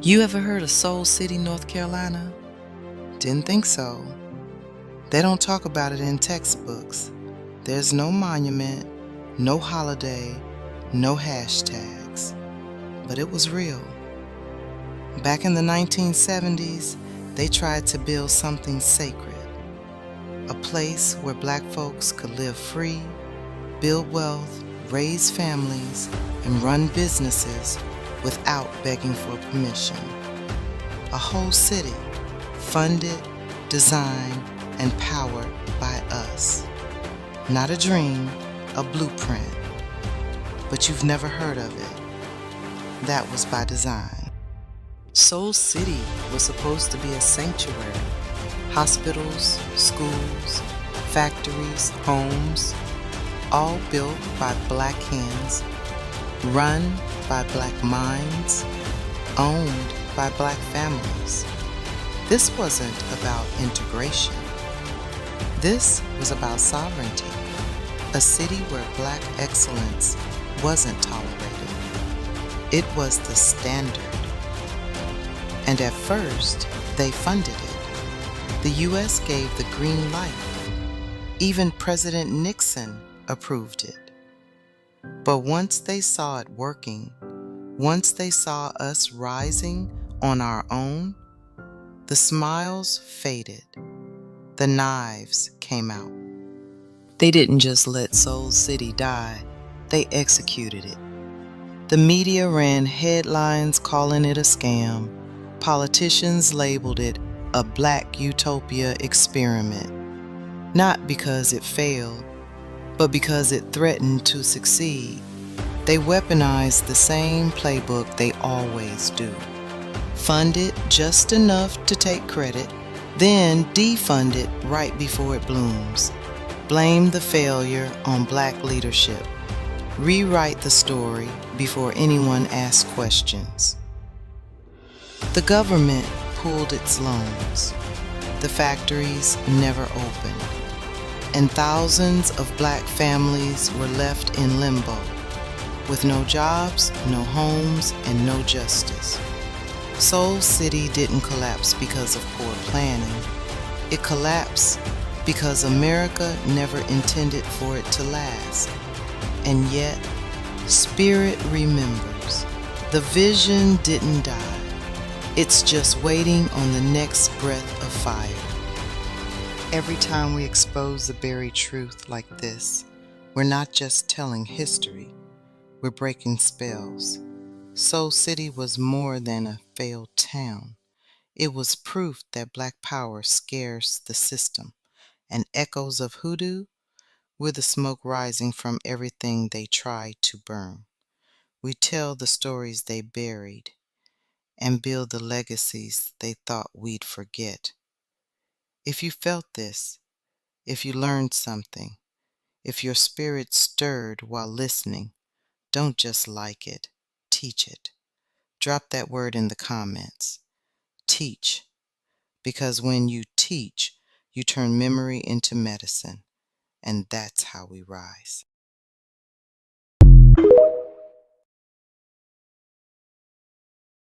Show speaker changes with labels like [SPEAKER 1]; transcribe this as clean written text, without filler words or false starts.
[SPEAKER 1] You ever heard of Soul City, North Carolina? Didn't think so. They don't talk about it in textbooks. There's no monument, no holiday, no hashtags. But it was real. Back in the 1970s, they tried to build something sacred. A place where black folks could live free, build wealth, raise families, and run businesses without begging for permission. A whole city, funded, designed, and powered by us. Not a dream, a blueprint. But you've never heard of it. That was by design. Soul City was supposed to be a sanctuary. Hospitals, schools, factories, homes, all built by black hands, run by black minds, owned by black families. This wasn't about integration. This was about sovereignty, a city where black excellence wasn't tolerated. It was the standard. And at first, they funded it. The U.S. gave the green light. Even President Nixon approved it. But once they saw it working, once they saw us rising on our own, the smiles faded. The knives came out. They didn't just let Soul City die, they executed it. The media ran headlines calling it a scam. Politicians labeled it a black utopia experiment. Not because it failed, but because it threatened to succeed. They weaponized the same playbook they always do. Fund it just enough to take credit, then defund it right before it blooms. Blame the failure on black leadership. Rewrite the story before anyone asks questions. The government pulled its loans. The factories never opened. And thousands of black families were left in limbo, with no jobs, no homes, and no justice. Soul City didn't collapse because of poor planning. It collapsed because America never intended for it to last. And yet, Spirit remembers. The vision didn't die. It's just waiting on the next breath of fire. Every time we expose the buried truth like this, we're not just telling history, we're breaking spells. Soul City was more than a failed town. It was proof that black power scares the system, and echoes of hoodoo were the smoke rising from everything they tried to burn. We tell the stories they buried and build the legacies they thought we'd forget. If you felt this, if you learned something, if your spirit stirred while listening, don't just like it, teach it. Drop that word in the comments. Teach. Because when you teach, you turn memory into medicine. And that's how we rise.